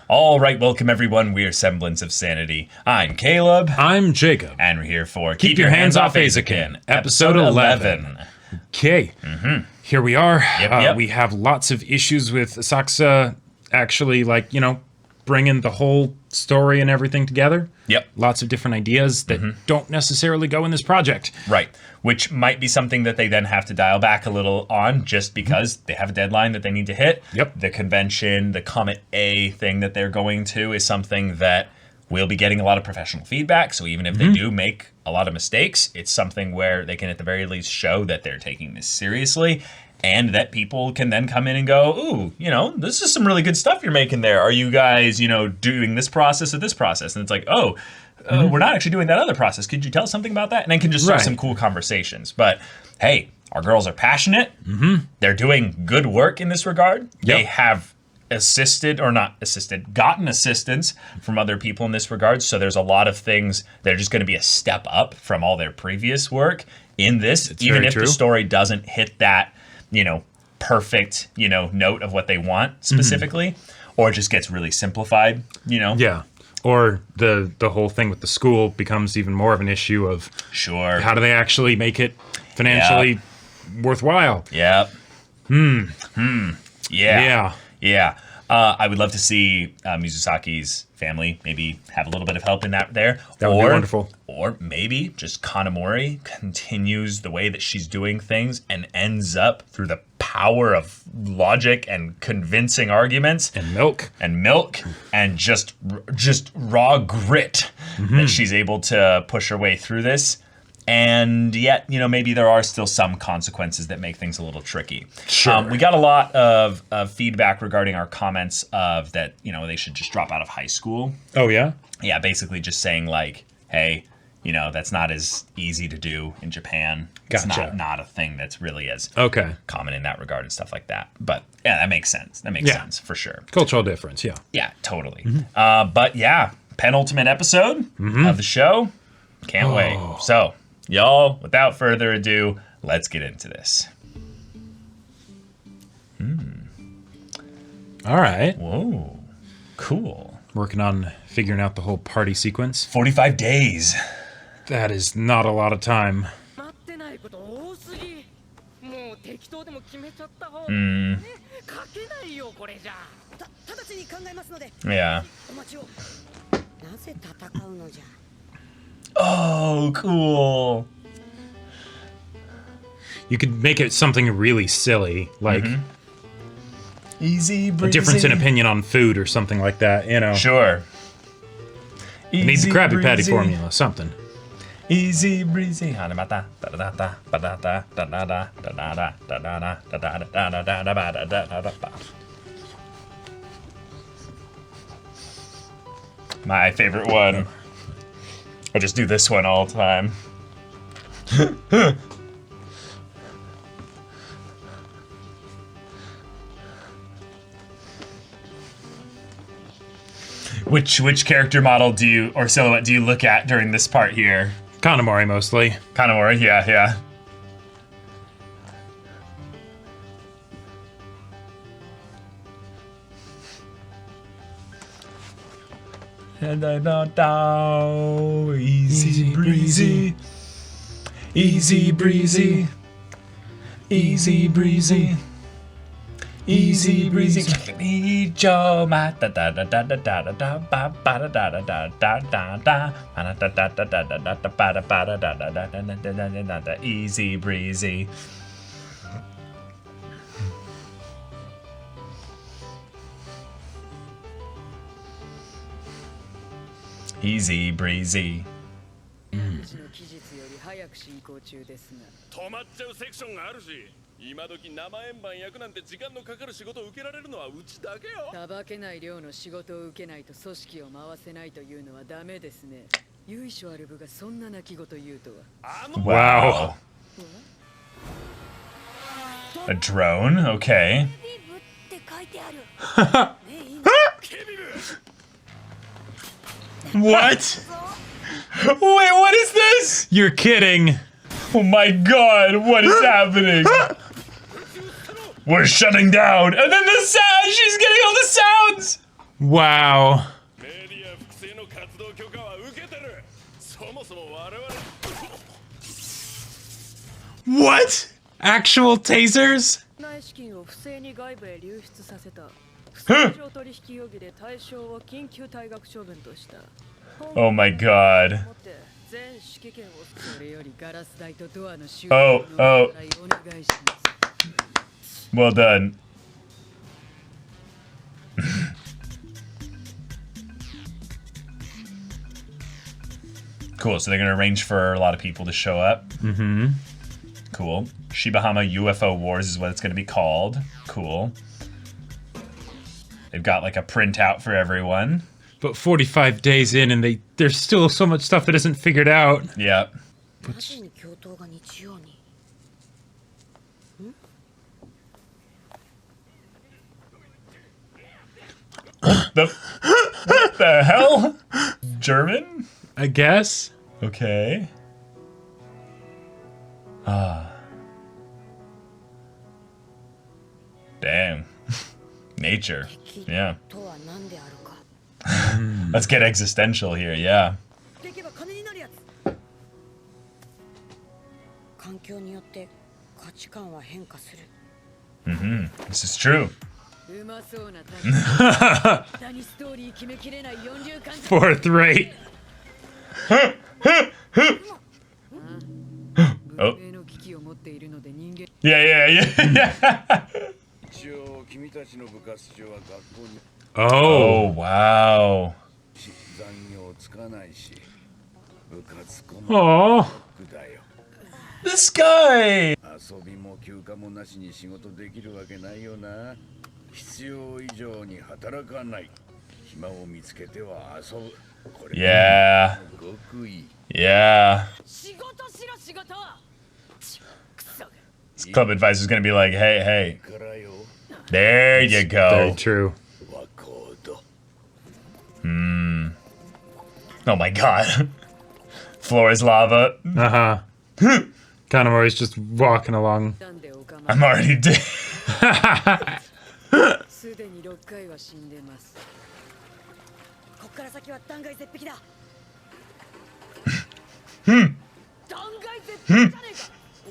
All right, welcome everyone. We're Semblance of Sanity. I'm Caleb. I'm Jacob. And we're here for Keep Your Hands Off Eizouken, episode 11. Okay, Here we are. Yep. We have lots of issues with Asakusa actually, bringing the whole story and everything together. Yep. Lots of different ideas that don't necessarily go in this project. Right. Which might be something that they then have to dial back a little on just because they have a deadline that they need to hit. Yep. The convention, the Comet A thing that they're going to is something that will be getting a lot of professional feedback. So even if they do make a lot of mistakes, it's something where they can at the very least show that they're taking this seriously. And that people can then come in and go, ooh, this is some really good stuff you're making there. Are you guys, doing this process or this process? And it's like, we're not actually doing that other process. Could you tell us something about that? And then can just start some cool conversations. But hey, our girls are passionate. They're doing good work in this regard. Yep. They have gotten assistance from other people in this regard. So there's a lot of things that are just going to be a step up from all their previous work in this, even if the story doesn't hit that perfect, note of what they want specifically, or it just gets really simplified, Yeah. Or the whole thing with the school becomes even more of an issue of how do they actually make it financially worthwhile? Yeah. Yeah. I would love to see Mizusaki's family maybe have a little bit of help in that there. That would be wonderful. Or maybe just Kanamori continues the way that she's doing things and ends up through the power of logic and convincing arguments And milk and just raw grit that she's able to push her way through this. And yet, maybe there are still some consequences that make things a little tricky. Sure. We got a lot of feedback regarding our comments of that, they should just drop out of high school. Oh, yeah? Yeah, basically just saying like, hey, that's not as easy to do in Japan. Gotcha. It's not a thing that's really as common in that regard and stuff like that. But yeah, that makes sense. That makes sense for sure. Cultural difference, yeah. Yeah, totally. But yeah, penultimate episode of the show. Can't wait. So, y'all, without further ado, let's get into this. All right. Whoa. Cool. Working on figuring out the whole party sequence. 45 days. That is not a lot of time. Yeah. Oh, cool. You could make it something really silly, like Easy breezy. a difference in opinion on food or something like that, Sure. It needs the Krabby Patty formula, something. Easy breezy. My favorite one. I just do this one all the time. Which character model or silhouette do you look at during this part here? Kanamori, mostly. Kanamori, yeah. And I don't know. Easy breezy. Easy breezy. Easy breezy. Easy breezy. Easy breezy. Easy breezy. 止まっちゃうセクションがあるし、今時生円盤焼くなんて時間のかかる仕事を受けられるのはうちだけよ。たばけない量の仕事を受けないと組織を回せないというのはダメですね。由緒ある部がそんな泣き言言うとは。Wow. A drone? Okay. What? Wait, what is this? You're kidding. Oh my god, what is happening? We're shutting down. And then the sound, she's getting all the sounds. Wow. メディア複製の活動許可は受けてる。そもそも我々 What? Actual tasers? 内資金を不正に外部へ流出させた不正商取引容疑で対象を緊急退学処分とした。 Oh my god. 全指揮権をそれよりガラス台とドアの修 Oh, 理 oh. お願いします。 Well done. Cool, so they're gonna arrange for a lot of people to show up. Mm-hmm. Cool. Shibahama UFO Wars is what it's gonna be called. Cool. They've got like a printout for everyone. But 45 days in and there's still so much stuff that isn't figured out. Yeah. なぜに教頭が日曜に What the hell? German? I guess. Okay. Ah. Damn. Nature. Yeah. とは何であるか Let's get existential here, yeah. できれば金になるやつ環境によって価値観は変化する Mm-hmm. This is true. うまそうな何ストーリー決めきれない四流感 Fourth rate. Oh. 文明の機器を持っているので人間 Yeah, yeah, yeah. 一応君たちの部活中は学校に Oh, Oh. wow. 残業つかないし部活こ Oh. くだよ This guy! 遊びも休暇もなしに仕事できるわけないよな必要以上に働かない暇を見つけては遊ぶこれ Yeah. ごくいい Yeah. 仕事しろ仕事クソが This club advisor is gonna be like, hey, hey. からよ There you Very go. true. 和コード Oh my god. Floor is lava. Uh-huh. Kanamori's just walking along. なんでおかま I'm already dead. すでに6回は死んでますこっから先は断崖絶壁だ断崖絶壁じゃねえか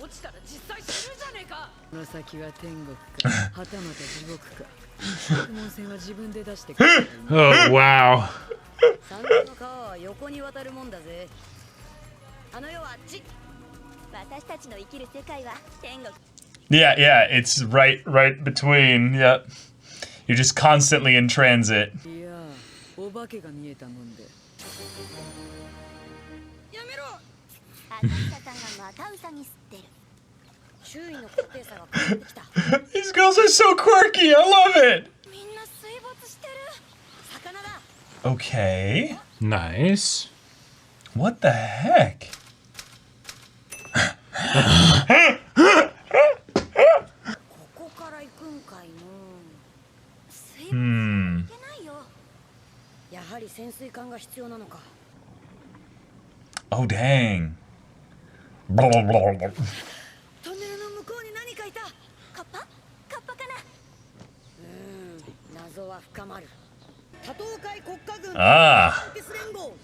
落ちたら実際死ぬじゃねえかこの先は天国かはたまた地獄か問線は自分で出してくる Oh, wow. 山頂の川は横に渡るもんだぜあの世はあっち私たちの生きる世界は天国 Yeah, yeah, it's right between. Yep. You're just constantly in transit. いやお化けが見えたもんでやめろアサクサさんがまたウサギ吸ってる周囲の高低差が変わってきた These girls are so quirky. I love it. みんな水没してる魚だ Okay. Nice. What the heck? ここから行くんかいの水没いけないよやはり潜水艦が必要なのか Oh, dang. Blah, blah, blah, blah. トンネルの向こうに何かいたカッパカッパかな謎は深まる多島海国家軍 Ah, ピス連合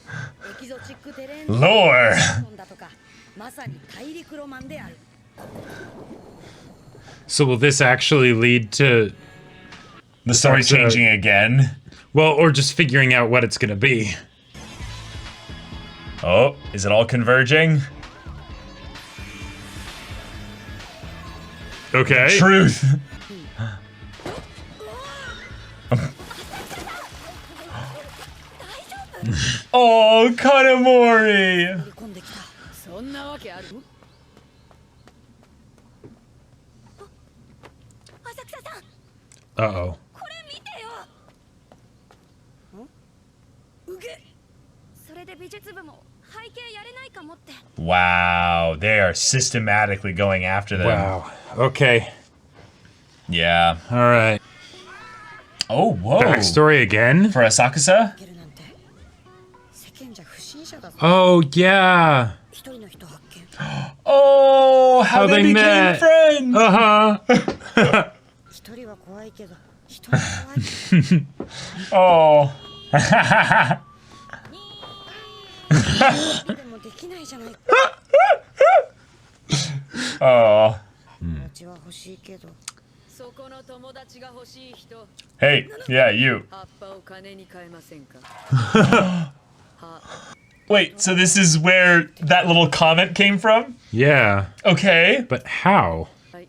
エキゾチックテレン lore. だとかまさに大陸ロマンである So will this actually lead to, The story changing again. well, or just figuring out what it's gonna be? Oh, is it all converging? Okay. Truth. Oh, Kanamori. 乗り込んできたそんなわけある浅草さん Uh-oh. これ見てようげそれで美術部も背景やれないかもって Wow, they are systematically going after them. Wow. Okay. Yeah. All right. Oh, whoa. Backstory again? For Asakusa? けるなんて世間じゃ不審者だぞ Oh, yeah. 一人の人発見 Oh, how How they they became met. friends. Uh-huh. 一人は怖いけど一 Oh. でもできないじゃない。 Oh. 友達は欲しいけど。 そこの友達が欲しい人、 Hey, yeah, you. 葉っぱを金に変えませんか。 Wait, so this is where that little comment came from? Yeah. Okay. But how? はい。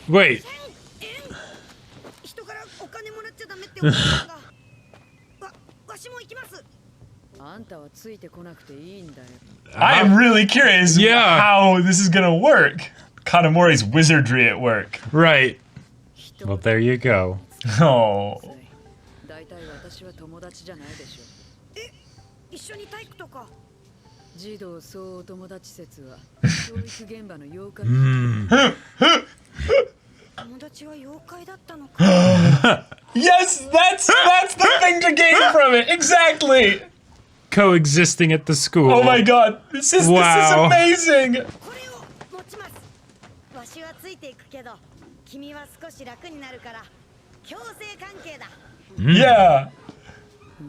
Wait. 人からお金もらっちゃダメって思ったんだ。わしも行きます。あんたはついてこなくていいんだよ。 I am really curious Yeah. how this is gonna work. Katamori's wizardry at work. Right. Well, there you go. Oh. だいたい私は友達じゃないでしょ。一緒に体育とか。児童総お友達説は教育現場の妖怪。友達は妖怪だったのか。 Yes, that's the thing to gain from it. Exactly. Coexisting at the school. Oh my god. This is Wow. amazing. これを持ちます。わしはついていくけど、君は少し楽になるから強制関係だ。 Yeah.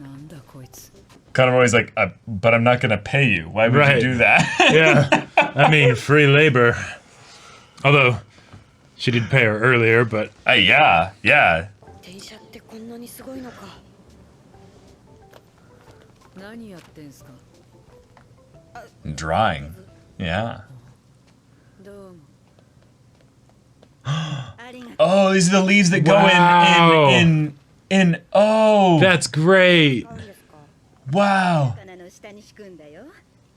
なんだこいつ。 Katamori's like, but I'm not gonna pay you. Why would Right. you do that? Yeah. I mean, free labor. Although, she did pay her earlier, but... Yeah, yeah. 電車ってこんなにすごいのか。何やってんすか。 Drawing. Yeah. どうも。 ありがとう。 Oh, these are the leaves that go Wow. in oh. That's great. そうですか。 Wow. 魚の下に敷くんだよ。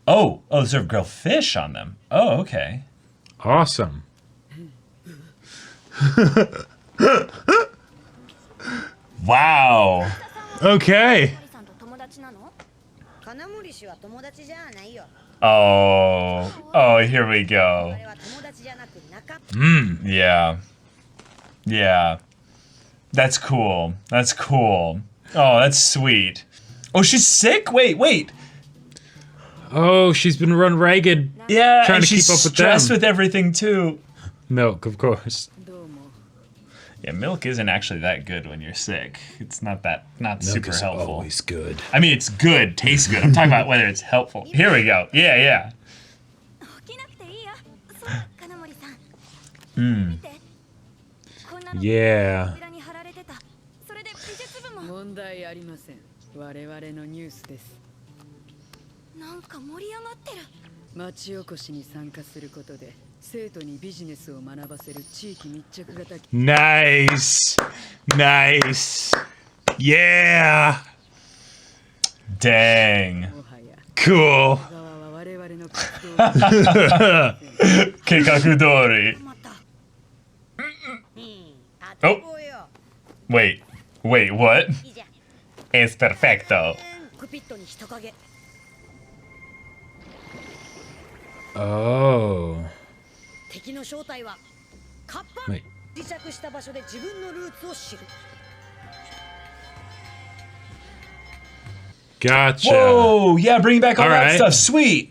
Oh, those are grilled fish on them. Oh, okay. Awesome. Wow. Okay. さんと友達なの？金森氏は友達じゃないよ。 Oh. Oh, here we あ go. れは友達じゃなく仲。 Yeah. Yeah. That's cool. That's cool. Oh, that's sweet. Oh, she's sick? Wait. Oh, she's been run ragged. Yeah, Trying and to keep she's up with stressed them. with everything too. Milk, of course. どうも。 Yeah, milk isn't actually that good when you're sick. It's not Milk super is helpful. always good. I mean, it's good, tastes good. I'm talking about whether it's helpful. Here we go. Yeah. 起きなくていいよ。そう、金森さん。見て。こんなの Yeah. 扉に貼られてた。それで美術部も問題ありません。我々のニュースです。なんか盛り上がってる。町おこしに参加することで生徒にビジネスを学ばせる地域密着型。 Nice. Nice. Yeah. Dang. もはや Cool. 側は我々の活動。 Kekakudori. また。あおとこうよ。 Wait, what? いいじゃん。 It's perfecto. クピットに人影。 Oh. 敵の正体はカッパ。 Wait. 自着した場所で自分のルーツを知る。 Gotcha. Whoa, yeah, bring back all that Alright. stuff. Sweet.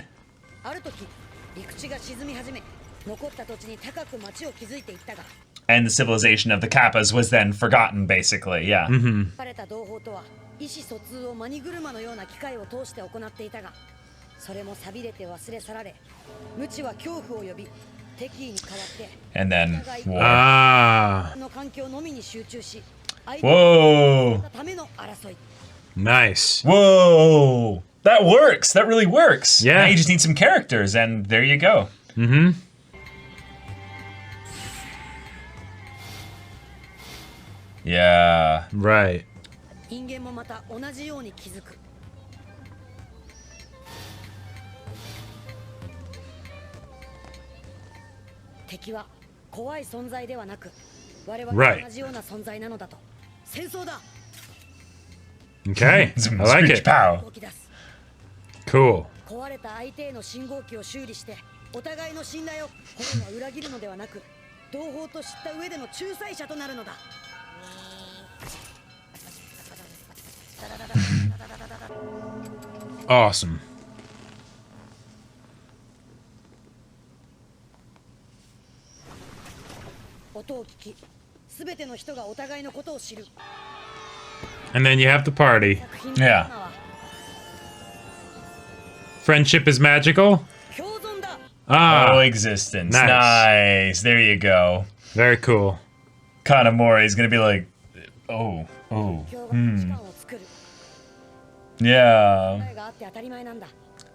ある時、陸地が沈み始め、残った土地に高く町を築いていったが、 And the civilization of the Kappas was then forgotten, basically. Yeah. バレた同胞とは意思疎通をマニ車のような機械を通して行っていたが、それも錆びれて忘れ去られ、無知は恐怖を呼び、敵意に変わって And then war. Ah. の環境のみに集中し、相手 Whoa. のための争い。 Nice. Whoa. That works. That really works. Yeah. Now you just need some characters, and there you go. Mm-hmm. Yeah. Right. 人間もまた同じように気づく。敵は怖い存在ではなく、我々 Right. と同じような存在なのだと。戦争だ。 Okay. I like Screech it. pow. 動き出す。 Cool. 壊れた相手への信号機を修理して、お互いの信頼を本は裏切るのではなく、同胞と知った上での仲裁者となるのだ。 Awesome. 音を聞き、全ての人がお互いのことを知る。 And then you have the party. Yeah. Friendship is magical. 共存だ。 Ah, Coexistence. Nice. Nice. There you go. very cool. Kanamori is gonna be like, oh. 共和価値観を作る。 Yeah. 答えがあって当たり前なんだ。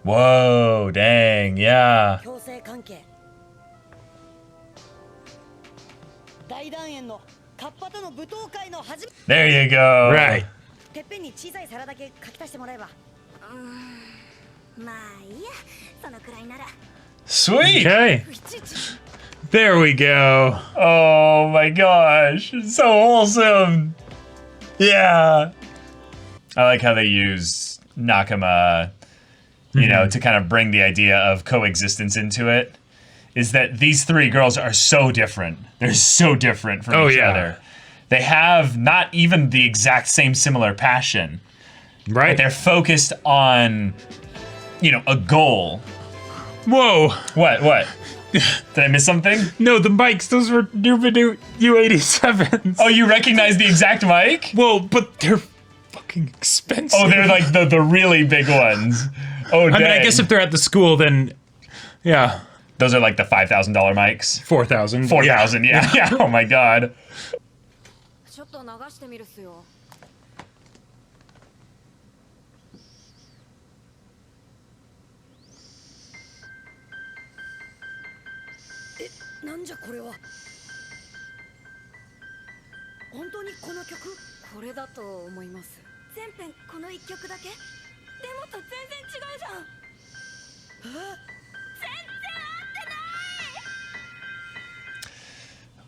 Whoa, dang, yeah. 共生関係。大団円のカッパとの舞踏会の始め。 There you go. Right. てっぺんに小さい皿だけ書き足してもらえば。まあいいや、そのくらいなら。 Sweet. Okay. There we go. Oh my gosh. So wholesome. Yeah. I like how they use Nakama, you know, to kind of bring the idea of coexistence into it. Is that these three girls are so different. They're so different from each other. They have not even the exact same similar passion. Right. But they're focused on, you know, a goal. Whoa. What? Did I miss something? No, the mics. Those were new U87s. Oh, you recognize the exact mic? Well, but they're fucking expensive. Oh, they're like the really big ones. Oh, dang. I mean, I guess if they're at the school, then yeah, Those are like the $5,000 mics. 4,000. 4,000, yeah. Oh my god. ちょっと流してみるっすよ。なんじゃこれは。本当にこの曲？これだと思います。全編この一曲だけ？でもと全然違うじゃん。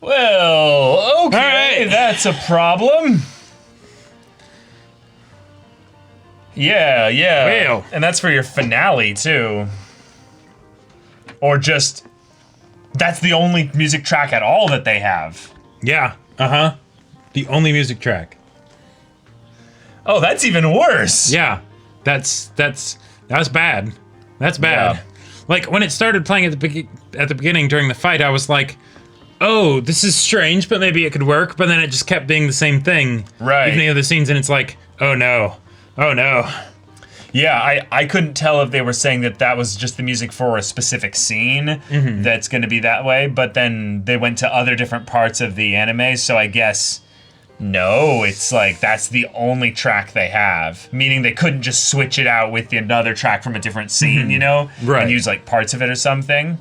Well, okay, Alright. that's a problem. Yeah. Well. And that's for your finale, too. Or just, that's the only music track at all that they have. Yeah. Uh-huh. The only music track. Oh, that's even worse. Yeah. That's bad. That's bad. Yeah. Like when it started playing at the beginning during the fight, I was like, "Oh, this is strange, but maybe it could work." But then it just kept being the same thing. Right. Even the other scenes, and it's like, "Oh no. Oh no." Yeah, I couldn't tell if they were saying that was just the music for a specific scene that's going to be that way, but then they went to other different parts of the anime, so I guess no, it's like that's the only track they have, meaning they couldn't just switch it out with another track from a different scene, you know, Right. and use like parts of it or something.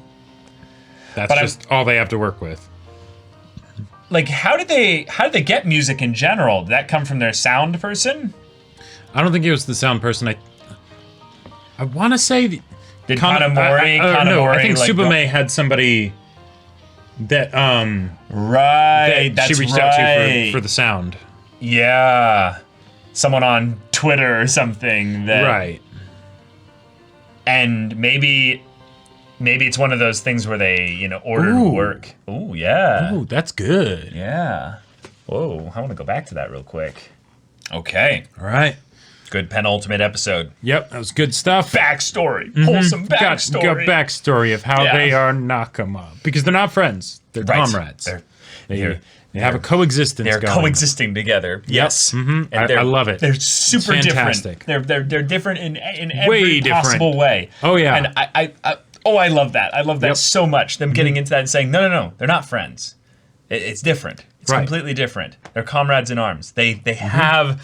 That's But just all they have to work with. Like, how did they get music in general? Did that come from their sound person? I don't think it was the sound person. I want to say Did Kanamori? no, I think like, Tsubame had somebody that right, that that's she reached right. out to for the sound. Yeah, someone on Twitter or something. That, Right. And maybe it's one of those things where they, you know, ordered Ooh. work. Ooh, yeah. Ooh, that's good. Yeah. Whoa, I want to go back to that real quick. Okay. All right. Good penultimate episode. Yep, that was good stuff. Backstory. Wholesome backstory. Got backstory of how Yeah. they are nakama. Because they're not friends. They're Right. comrades. They're They have a coexistence they're going. coexisting together. Yes. Mhm. And I love it. They're super It's fantastic. different. They're different in every Way different. possible way. Oh, yeah. And I love that. I love that Yep. so much. Them getting into that and saying, no, they're not friends. It's different. It's Right. completely different. They're comrades in arms. They have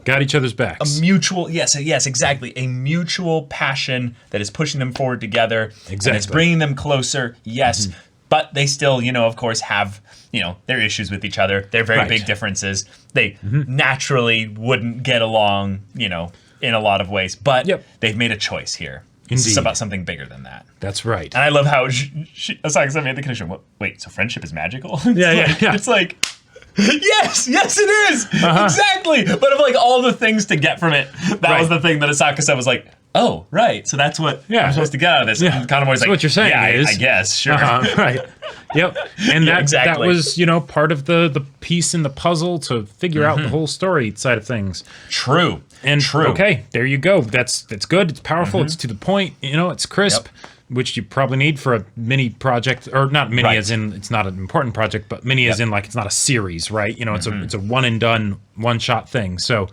Got each other's backs. mutual, yes, exactly. A mutual passion that is pushing them forward together. And it's Exactly. bringing them closer, yes. But they still, you know, of course, have, you know, their issues with each other. They're very Right. big differences. They naturally wouldn't get along, you know, in a lot of ways. But Yep. they've made a choice here. It's Indeed. about something bigger than that. That's right. And I love how Asakusa made the connection. Wait, so friendship is magical? It's Yeah. It's like, yes, it is. Exactly. But of like all the things to get from it, that was Right. the thing that Asakusa was like, oh, right. So that's what Yeah. I'm supposed to get out of this. Yeah. And Kanamori's So like, what you're saying yeah, is- I guess, sure. Right. Yep. And Yeah, that exactly. was, you know, part of the piece in the puzzle to figure out the whole story side of things. True. And True. okay, there you go. That's good. It's powerful. It's to the point. You know, it's crisp. which you probably need for a mini project, or not mini as in it's not an important project, but mini as in like it's not a series, right? You know, it's a one and done, one shot thing. So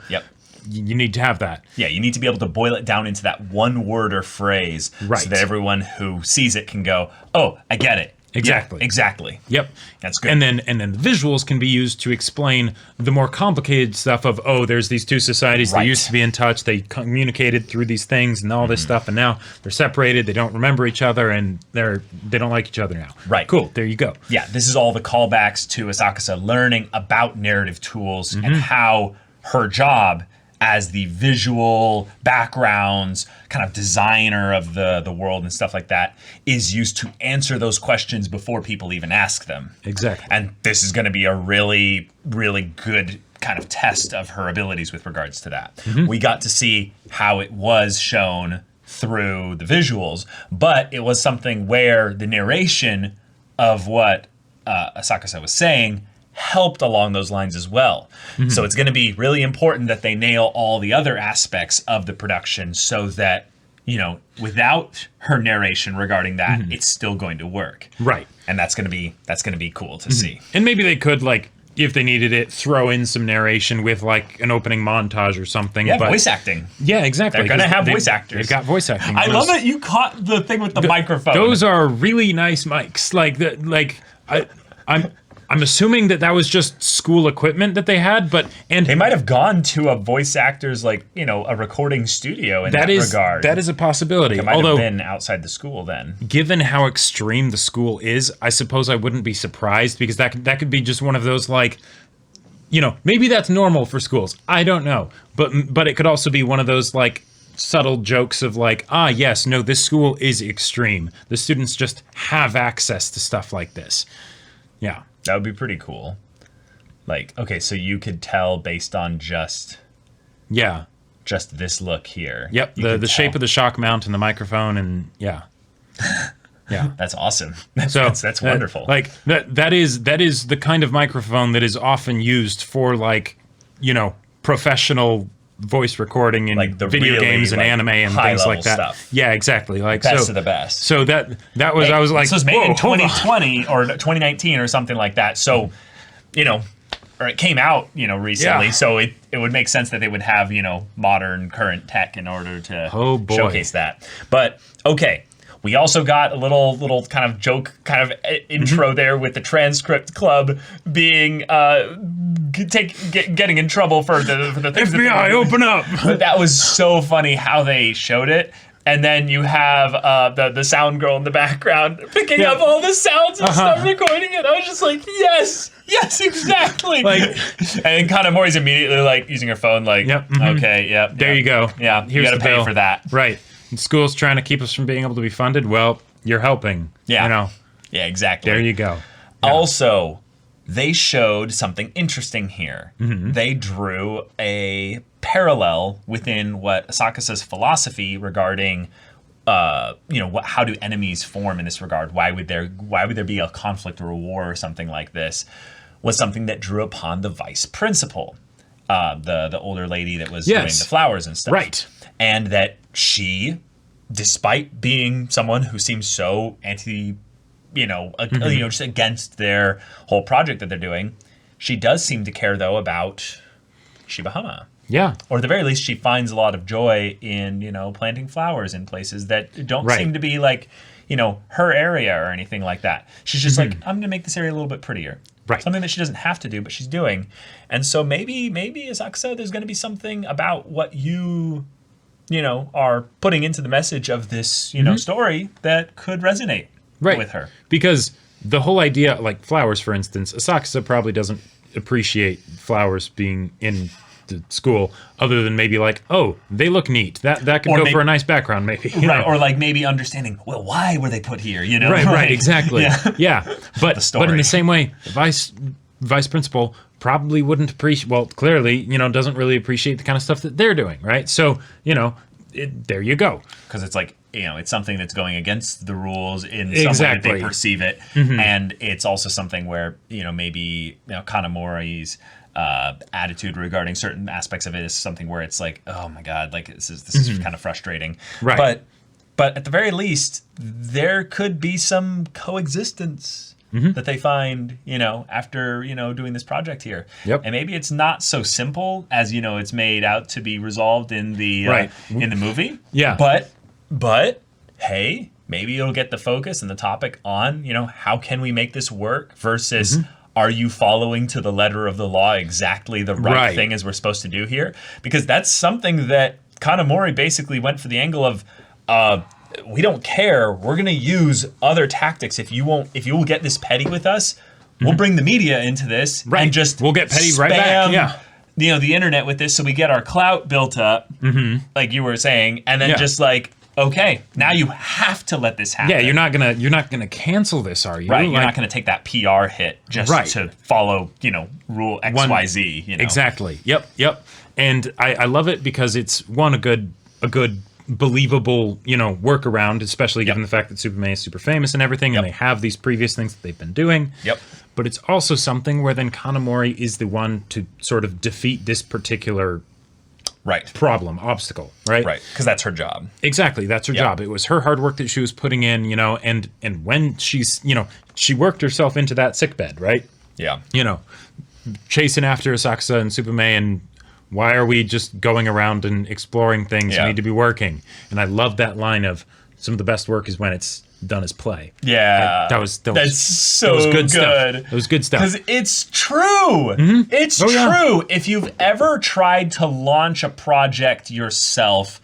you need to have that. Yeah, you need to be able to boil it down into that one word or phrase so that everyone who sees it can go, "Oh, I get it." Exactly. Yeah, exactly. Yep. That's good. And then the visuals can be used to explain the more complicated stuff of, oh, there's these two societies. They used to be in touch. They communicated through these things and all this stuff, and now they're separated. They don't remember each other, and they don't like each other now. Right. Cool. There you go. Yeah, this is all the callbacks to Asakusa learning about narrative tools and how her job as the visual backgrounds kind of designer of the world and stuff like that is used to answer those questions before people even ask them. Exactly. And this is going to be a really, really good kind of test of her abilities with regards to that. We got to see how it was shown through the visuals, but it was something where the narration of what Asakusa was saying helped along those lines as well. So it's going to be really important that they nail all the other aspects of the production so that, you know, without her narration regarding that, it's still going to work. Right. And that's going to be cool to see. And maybe they could, like, if they needed it, throw in some narration with like an opening montage or something. Yeah, but voice acting. Yeah, exactly. They're going to have voice actors. They've got voice acting. I love that you caught the thing with the microphone. Those are really nice mics. I'm assuming that was just school equipment that they had, and they might have gone to a voice actor's, like, you know, a recording studio in that regard. That is a possibility. It might have been outside the school then. Given how extreme the school is, I suppose I wouldn't be surprised, because that could be just one of those, like, you know, maybe that's normal for schools. I don't know. But it could also be one of those, like, subtle jokes of like, yes, no, this school is extreme. The students just have access to stuff like this. Yeah. That would be pretty cool. Like, okay, so you could tell based on just this look here. Yep, the shape of the shock mount and the microphone, and yeah. That's awesome. That's wonderful. Like that is the kind of microphone that is often used for, like, you know, professional voice recording in like the video really, games and like, anime and things like that. Stuff. Yeah, exactly. Like best of the best. So that was, I was like, this was made in 2020 or 2019 or something like that. So, you know, or it came out, you know, recently. Yeah. So it would make sense that they would have, you know, modern current tech in order to showcase that. But okay. We also got a little kind of joke kind of intro there with the transcript club being getting in trouble for the things. FBI, open up! But that was so funny how they showed it. And then you have the sound girl in the background picking up all the sounds and stuff, recording it. I was just like, yes, exactly. Like, and Kanamori's immediately like using her phone, like, okay, there you go. Yeah, you got to pay for that, right? And school's trying to keep us from being able to be funded. Well, you're helping. Yeah. You know. Yeah, exactly. There you go. Yeah. Also, they showed something interesting here. They drew a parallel within what Asakusa's philosophy regarding, you know, how do enemies form in this regard? Why would there be a conflict or a war or something like this? Was something that drew upon the vice principal, the older lady that was doing the flowers and stuff, right? And that she, despite being someone who seems so just against their whole project that they're doing, she does seem to care, though, about Shibahama. Yeah. Or at the very least, she finds a lot of joy in, you know, planting flowers in places that don't seem to be like, you know, her area or anything like that. She's just like, I'm going to make this area a little bit prettier. Right. Something that she doesn't have to do, but she's doing. And so maybe Asakusa, there's going to be something about what you know, are putting into the message of this, you know, story that could resonate with her. Because the whole idea, like flowers, for instance, Asakusa probably doesn't appreciate flowers being in the school, other than maybe like, oh, they look neat. That could go for a nice background, maybe. You know? Or like maybe understanding, well, why were they put here? You know, right, exactly. Yeah. But in the same way, vice principal probably wouldn't appreciate. Well, clearly, you know, doesn't really appreciate the kind of stuff that they're doing, right? So, you know, there you go. Because it's like, you know, it's something that's going against the rules in some way that they perceive it, and it's also something where, you know, maybe, you know, Kanamori's attitude regarding certain aspects of it is something where it's like, oh my god, like this is kind of frustrating. Right. But But at the very least, there could be some coexistence that they find, after, doing this project here. Yep. And maybe it's not so simple as, it's made out to be resolved in the in the movie. Yeah. But hey, maybe it'll get the focus and the topic on, how can we make this work versus are you following to the letter of the law exactly the right thing as we're supposed to do here? Because that's something that Kanamori basically went for the angle of, we don't care. We're going to use other tactics. If you will get this petty with us, we'll bring the media into this and just we'll get petty spam, right back. Yeah. The internet with this, so we get our clout built up, like you were saying, and then just like, okay, now you have to let this happen. Yeah, you're not gonna cancel this, are you? Right, you're not gonna take that PR hit just to follow, rule XYZ. Exactly. Yep. And I love it because it's a good believable, workaround, especially given the fact that Superman is super famous and everything, and they have these previous things that they've been doing. Yep. But it's also something where then Kanamori is the one to sort of defeat this particular problem, obstacle, right? Right, because that's her job. Exactly, that's her job. It was her hard work that she was putting in, and when she's, she worked herself into that sickbed, right? Yeah. Chasing after Asakusa and Superman, and why are we just going around and exploring things? We need to be working. And I love that line of, some of the best work is when it's done as play. Yeah. That's so good stuff. That was good stuff. Because it's true. It's true. Yeah. If you've ever tried to launch a project yourself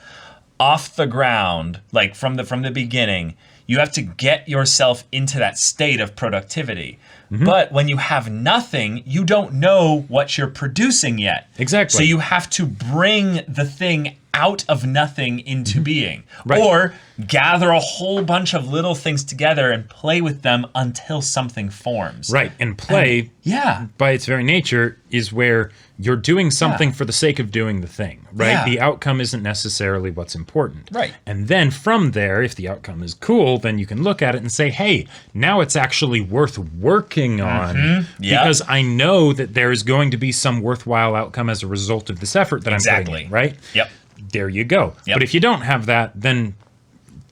off the ground, like from the beginning, you have to get yourself into that state of productivity. But when you have nothing, you don't know what you're producing yet. Exactly. So you have to bring the thing out of nothing into being. Or gather a whole bunch of little things together and play with them until something forms. Right. And play, by its very nature, is where you're doing something for the sake of doing the thing, right? Yeah. The outcome isn't necessarily what's important. Right. And then from there, if the outcome is cool, then you can look at it and say, hey, now it's actually worth working on because I know that there is going to be some worthwhile outcome as a result of this effort that I'm putting in, right? Yep. There you go. But if you don't have that, then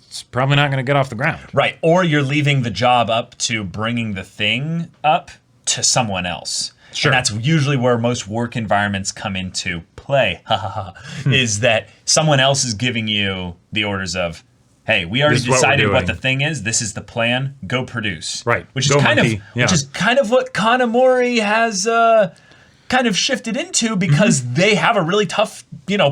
it's probably not going to get off the ground. Right. Or you're leaving the job up to bringing the thing up to someone else. Sure. And that's usually where most work environments come into play, is that someone else is giving you the orders of, hey, we already decided what the thing is. This is the plan. Go produce. Right. Which is kind of what Kanamori has kind of shifted into, because they have a really tough,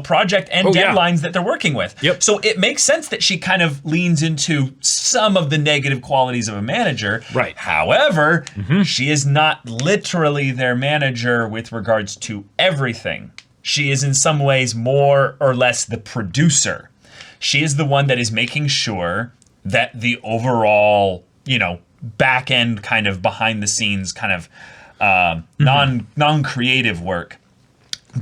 project and deadlines that they're working with. Yep. So it makes sense that she kind of leans into some of the negative qualities of a manager. Right. However, she is not literally their manager with regards to everything. She is in some ways more or less the producer. She is the one that is making sure that the overall, back end kind of behind the scenes kind of non-creative work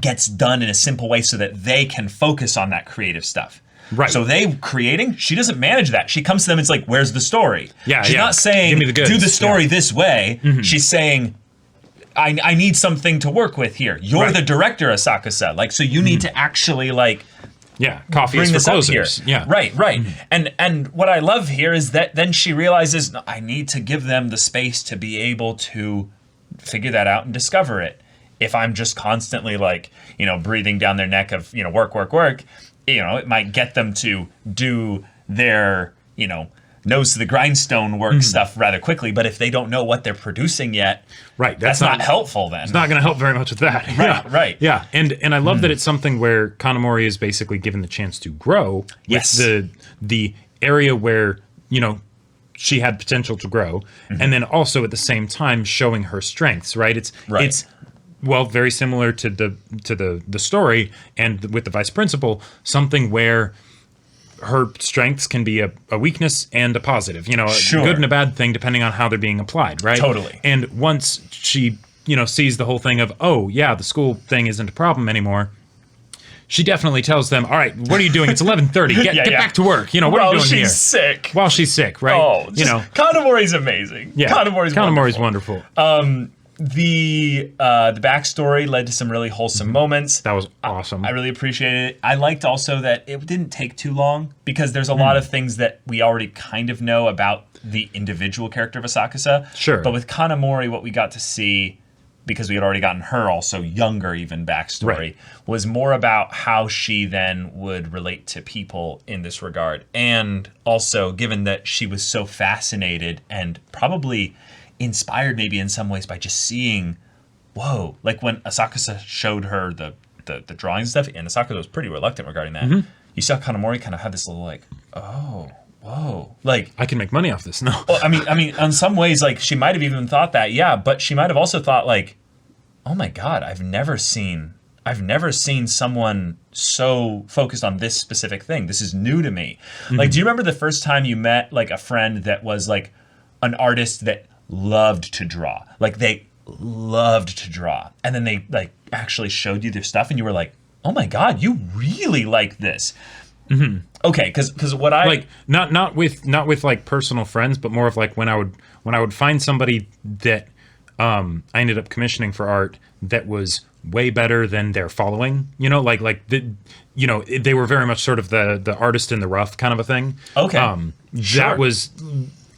gets done in a simple way so that they can focus on that creative stuff. Right. So she doesn't manage that. She comes to them and it's like, where's the story? Yeah, She's not saying, give me the goods. do the story this way. She's saying, I need something to work with here. You're the director, Asakusa. Like, so you need to actually coffee bring is this for up closers. here. Right. And what I love here is that then she realizes, no, I need to give them the space to be able to figure that out and discover it. If I'm just constantly breathing down their neck of, work, it might get them to do their, nose to the grindstone work stuff rather quickly. But if they don't know what they're producing yet, that's not helpful then. It's not going to help very much with that. Right. Yeah. And I love that it's something where Kanamori is basically given the chance to grow with the area where, she had potential to grow, and then also at the same time showing her strengths, right? It's very similar to the story and with the vice principal, something where her strengths can be a weakness and a positive, a good and a bad thing depending on how they're being applied, right? Totally. And once she, sees the whole thing of, the school thing isn't a problem anymore, she definitely tells them, all right, what are you doing? It's 11:30. Get back to work. What are you doing here? While she's sick. While she's sick, right? Kanamori's amazing. Yeah. Kanamori's wonderful. the backstory led to some really wholesome moments. That was awesome. I really appreciated it. I liked also that it didn't take too long because there's a lot of things that we already kind of know about the individual character of Asakusa. Sure. But with Kanamori, what we got to see, because we had already gotten her also younger even backstory, was more about how she then would relate to people in this regard. And also, given that she was so fascinated and probably inspired maybe in some ways by just seeing, whoa, like when Asakusa showed her the drawings and stuff, and Asakusa was pretty reluctant regarding that. You saw Kanamori kind of have this little like, oh, whoa, like I can make money off this. No. well, I mean, in some ways, like she might have even thought that, yeah, but she might have also thought like, oh my God, I've never seen someone so focused on this specific thing. This is new to me. Like, do you remember the first time you met like a friend that was like an artist that loved to draw? Like they loved to draw, and then they like actually showed you their stuff, and you were like, oh my God, you really like this. Okay, because what I like not with like personal friends, but more of like when I would find somebody that I ended up commissioning for art that was way better than their following, you know, they were very much sort of the artist in the rough kind of a thing. Okay. Sure. That was,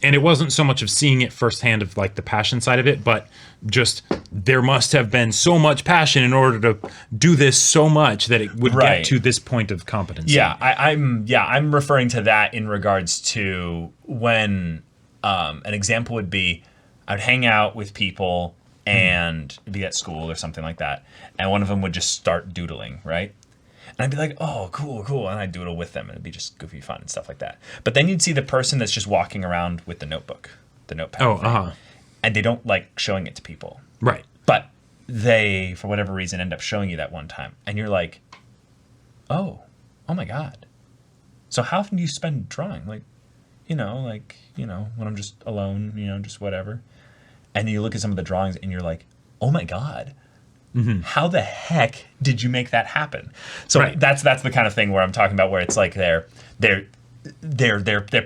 and it wasn't so much of seeing it firsthand of like the passion side of it, but just there must have been so much passion in order to do this so much that it would get to this point of competency. Yeah, I'm referring to that in regards to when an example would be I'd hang out with people and be at school or something like that, and one of them would just start doodling, right? And I'd be like, oh, cool, and I'd doodle with them, and it'd be just goofy fun and stuff like that. But then you'd see the person that's just walking around with the notebook, the notepad, and they don't like showing it to people. Right. But they, for whatever reason, end up showing you that one time, and you're like, oh my God. So how often do you spend drawing? Like, when I'm just alone, just whatever. And you look at some of the drawings and you're like, oh my God, how the heck did you make that happen? So that's the kind of thing where I'm talking about, where it's like their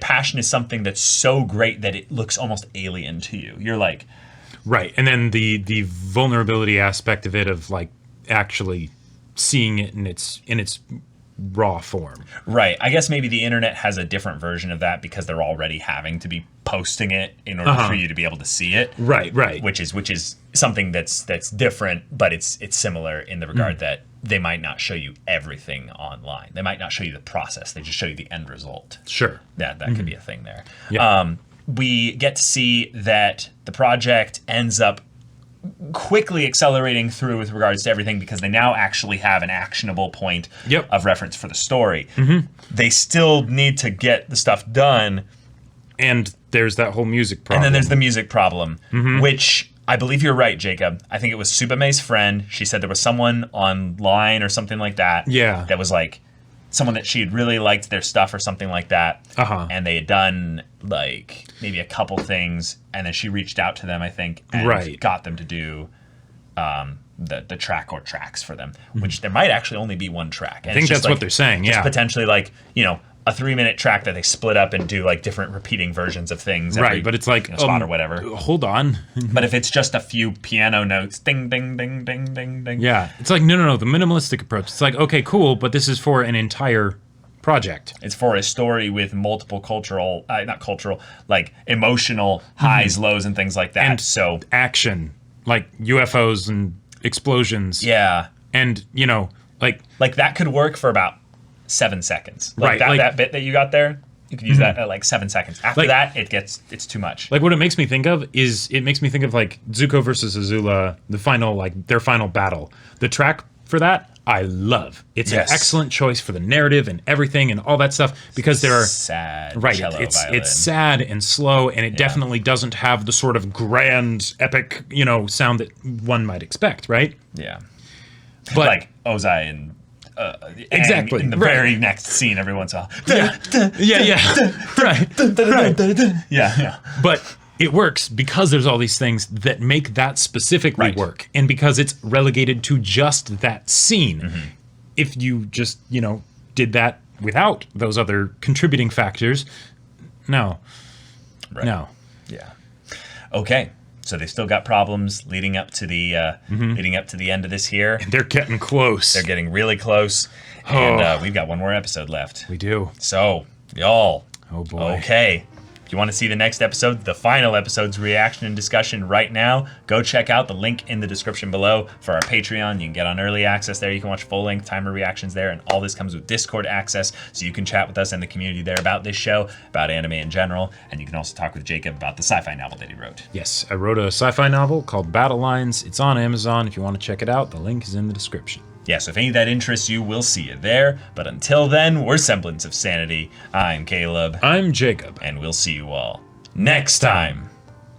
passion is something that's so great that it looks almost alien to you. You're like, right. And then the vulnerability aspect of it, of like actually seeing it in its raw form. Right. I guess maybe the internet has a different version of that because they're already having to be posting it in order for you to be able to see it. Right. Which is something that's different, but it's similar in the regard that they might not show you everything online. They might not show you the process. They just show you the end result. Sure. That could be a thing there. Yeah. We get to see that the project ends up quickly accelerating through with regards to everything, because they now actually have an actionable point of reference for the story. They still need to get the stuff done. And there's that whole music problem. And then there's the music problem, which I believe you're right, Jacob. I think it was Subame's friend. She said there was someone online or something like that. Yeah. That was like someone that she had really liked their stuff or something like that. And they had done like maybe a couple things, and then she reached out to them, I think, and got them to do the track or tracks for them, which there might actually only be one track. And I think that's what they're saying, just potentially like, a 3-minute track that they split up and do like different repeating versions of things. Every, but it's like spot or whatever. Hold on. But if it's just a few piano notes, ding, ding, ding, ding, ding, ding. Yeah. It's like, no, the minimalistic approach. It's like, okay, cool, but this is for an entire project. It's for a story with multiple emotional highs, lows, and things like that. And so action, like UFOs and explosions. Yeah. And, like that could work for about 7 seconds. That bit that you got there, you could use that at like 7 seconds. After that, it's too much. Like what it makes me think of is, it makes me think of like Zuko versus Azula, their final battle. The track for that, I love. It's an excellent choice for the narrative and everything and all that stuff, because there are sad cello it's sad and slow, and it definitely doesn't have the sort of grand epic sound that one might expect, right? Yeah. But like Ozai and exactly in the very next scene every once in a while. Yeah. But it works because there's all these things that make that specifically work, and because it's relegated to just that scene. If you just did that without those other contributing factors, no. Yeah. Okay. So they still got problems leading up to the end of this here. They're getting close. They're getting really close, and we've got one more episode left. We do. So, y'all. Oh boy. Okay. If you want to see the next episode, the final episode's reaction and discussion right now, go check out the link in the description below for our Patreon. You can get on early access there. You can watch full-length timer reactions there, and all this comes with Discord access, so you can chat with us and the community there about this show, about anime in general, and you can also talk with Jacob about the sci-fi novel that he wrote. Yes, I wrote a sci-fi novel called Battle Lines. It's on Amazon. If you want to check it out, the link is in the description. Yeah, so if any of that interests you, we'll see you there. But until then, we're Semblance of Sanity. I'm Caleb. I'm Jacob. And we'll see you all next time.